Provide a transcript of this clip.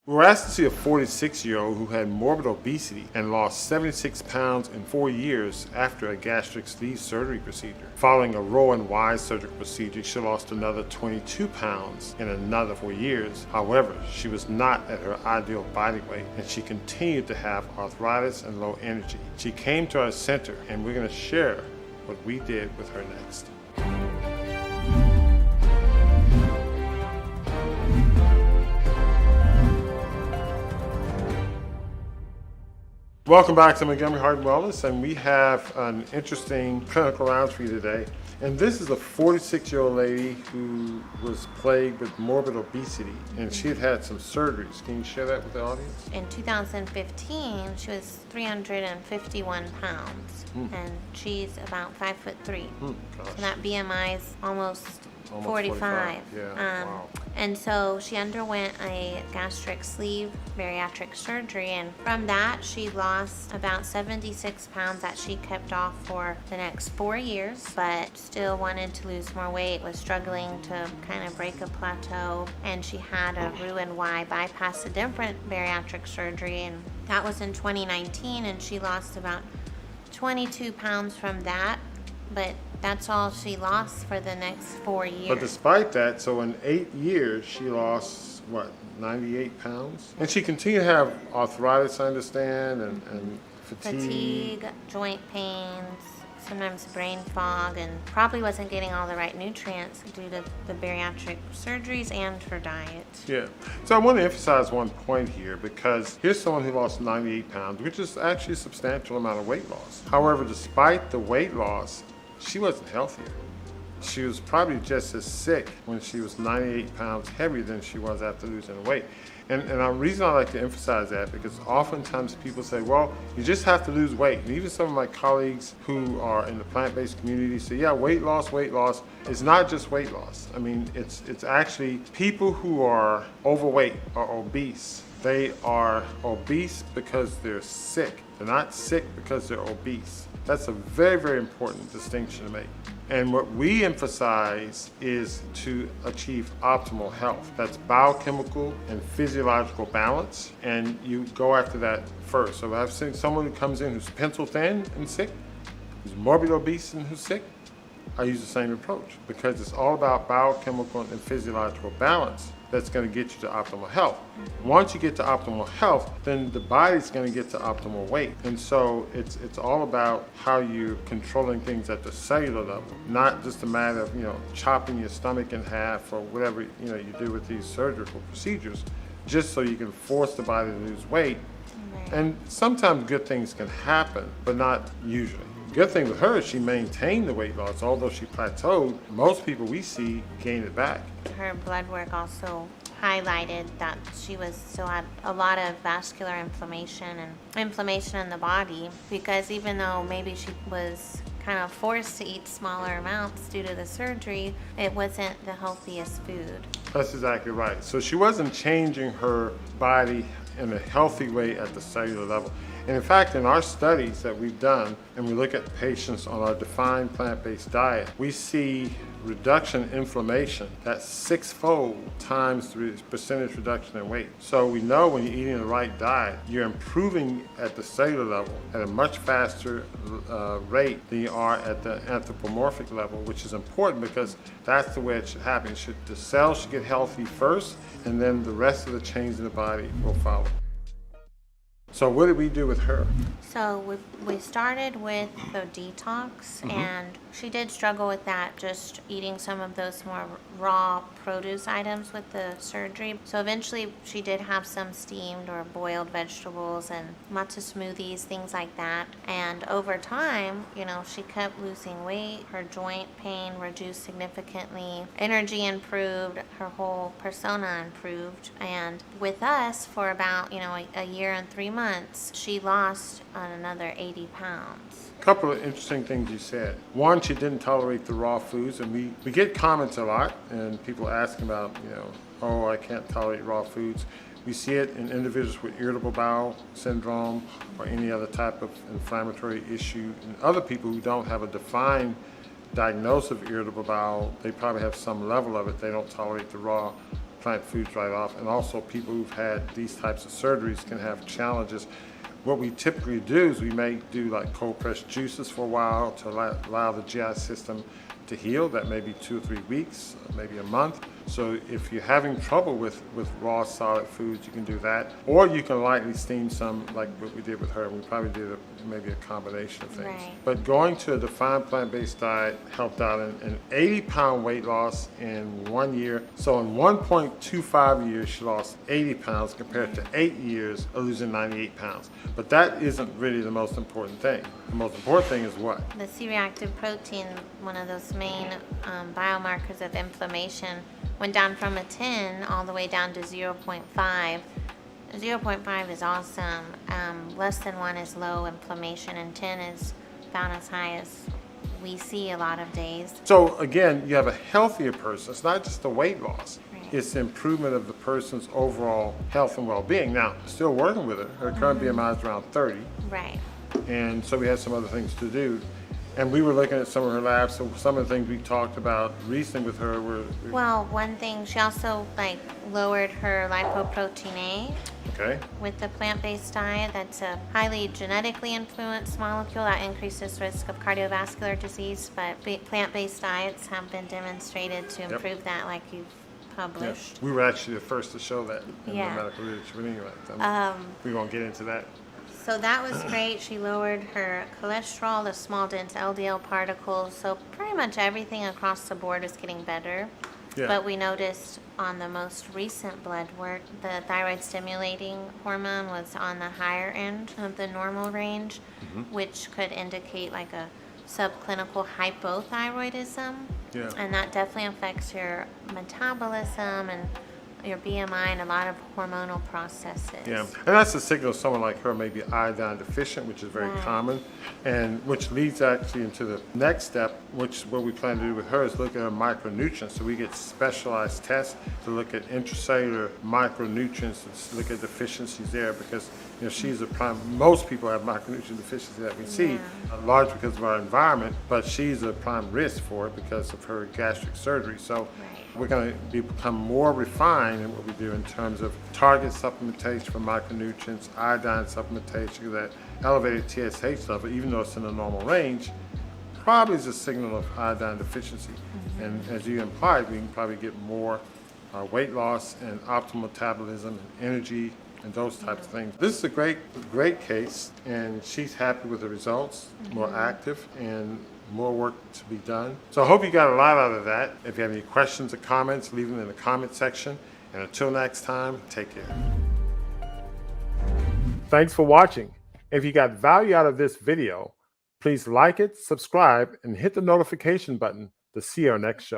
We were asked to see a 46-year-old who had morbid obesity and lost 76 pounds in 4 years after a gastric sleeve surgery procedure. Following a Row-and-Y surgical procedure, she lost another 22 pounds in another 4 years. However, she was not at her ideal body weight and she continued to have arthritis and low energy. She came to our center and we're going to share what we did with her next. Welcome back to Montgomery Heart and Wellness, and we have an interesting clinical round for you today. And this is a 46-year-old lady who was plagued with morbid obesity, and she had had some surgeries. Can you share that with the audience? In 2015, she was 351 pounds, and she's about 5'3". So that BMI is almost 45. Yeah. Wow. And so she underwent a gastric sleeve bariatric surgery, and from that she lost about 76 pounds that she kept off for the next 4 years, but still wanted to lose more weight, was struggling to kind of break a plateau, and she had a Roux-en-Y bypass, a different bariatric surgery, and that was in 2019, and she lost about 22 pounds from that. But that's all she lost for the next 4 years. But despite that, so in 8 years, she lost, 98 pounds? And she continued to have arthritis, I understand, and Fatigue, joint pains, sometimes brain fog, and probably wasn't getting all the right nutrients due to the bariatric surgeries and her diet. Yeah. So I want to emphasize one point here, because here's someone who lost 98 pounds, which is actually a substantial amount of weight loss. However, despite the weight loss, she wasn't healthier. She was probably just as sick when she was 98 pounds heavier than she was after losing weight. And the reason I like to emphasize that, because oftentimes people say, well, you just have to lose weight. And even some of my colleagues who are in the plant-based community say, yeah, weight loss. It's not just weight loss. I mean, it's actually people who are overweight or obese. They are obese because they're sick. They're not sick because they're obese. That's a very, very important distinction to make. And what we emphasize is to achieve optimal health. That's biochemical and physiological balance, and you go after that first. So if I've seen someone who comes in who's pencil thin and sick, who's morbid obese and who's sick, I use the same approach, because it's all about biochemical and physiological balance that's going to get you to optimal health. Once you get to optimal health, then the body's going to get to optimal weight. And so it's all about how you're controlling things at the cellular level, not just a matter of, chopping your stomach in half or whatever, you do with these surgical procedures, just so you can force the body to lose weight. Right. And sometimes good things can happen, but not usually. Good thing with her is she maintained the weight loss. Although she plateaued, most people we see gain it back. Her blood work also highlighted that she still had a lot of vascular inflammation in the body, because even though maybe she was kind of forced to eat smaller amounts due to the surgery, it wasn't the healthiest food. That's exactly right. So she wasn't changing her body in a healthy way at the cellular level. And in fact, in our studies that we've done, and we look at patients on our defined plant-based diet, we see reduction in inflammation. That's 6-fold times the percentage reduction in weight. So we know when you're eating the right diet, you're improving at the cellular level at a much faster rate than you are at the anthropomorphic level, which is important because that's the way it should happen. The cells should get healthy first, and then the rest of the change in the body will follow. So what did we do with her? So we started with the detox, and she did struggle with that, just eating some of those more raw produce items with the surgery. So eventually she did have some steamed or boiled vegetables and lots of smoothies, things like that. And over time, she kept losing weight. Her joint pain reduced significantly. Energy improved. Her whole persona improved. And with us for about, a year and 3 months, she lost another 80 pounds. A couple of interesting things you said. One, she didn't tolerate the raw foods, and we get comments a lot, and people asking about, oh, I can't tolerate raw foods. We see it in individuals with irritable bowel syndrome or any other type of inflammatory issue, and other people who don't have a defined diagnosis of irritable bowel. They probably have some level of it. They don't tolerate the raw plant foods right off. And also people who've had these types of surgeries can have challenges. What we typically do is we may do like cold pressed juices for a while to allow the GI system to heal. That may be 2 or 3 weeks, maybe a month. So if you're having trouble with raw solid foods, you can do that. Or you can lightly steam some, like what we did with her. We probably did maybe a combination of things. Right. But going to a defined plant-based diet helped out in an 80-pound weight loss in 1 year. So in 1.25 years, she lost 80 pounds compared to 8 years of losing 98 pounds. But that isn't really the most important thing. The most important thing is what? The C-reactive protein, one of those main biomarkers of inflammation, went down from a 10 all the way down to 0.5. 0.5 is awesome. Less than 1 is low inflammation, and 10 is about as high as we see a lot of days. So again, you have a healthier person. It's not just the weight loss. Right. It's the improvement of the person's overall health and well-being. Now, still working with her. Her current BMI is around 30. Right. And so we had some other things to do. And we were looking at some of her labs. So some of the things we talked about recently with her were... Well, one thing, she also lowered her lipoprotein A. Okay. With the plant-based diet. That's a highly genetically influenced molecule that increases risk of cardiovascular disease, but plant-based diets have been demonstrated to improve that, like you've published. Yes. We were actually the first to show that in Yeah. the medical literature. But anyway, we won't get into that. So that was great. She lowered her cholesterol, the small dense LDL particles. So pretty much everything across the board is getting better. Yeah. But we noticed on the most recent blood work, the thyroid stimulating hormone was on the higher end of the normal range, which could indicate like a subclinical hypothyroidism. Yeah. And that definitely affects your metabolism and your BMI and a lot of hormonal processes. Yeah, and that's a signal someone like her may be iodine deficient, which is very Right. common, and which leads actually into the next step, which what we plan to do with her is look at her micronutrients. So we get specialized tests to look at intracellular micronutrients and to look at deficiencies there, because she's a prime. Most people have micronutrient deficiency that we see, large because of our environment, but she's a prime risk for it because of her gastric surgery. So. Right. We're going to become more refined in what we do in terms of target supplementation for micronutrients, iodine supplementation, that elevated TSH level, even though it's in the normal range, probably is a signal of iodine deficiency. And as you implied, we can probably get more weight loss and optimal metabolism and energy and those types of things. This is a great case, and she's happy with the results, more active, and more work to be done. So I hope you got a lot out of that. If you have any questions or comments, leave them in the comment section. And until next time, take care. Thanks for watching. If you got value out of this video, please like it, subscribe, and hit the notification button to see our next show.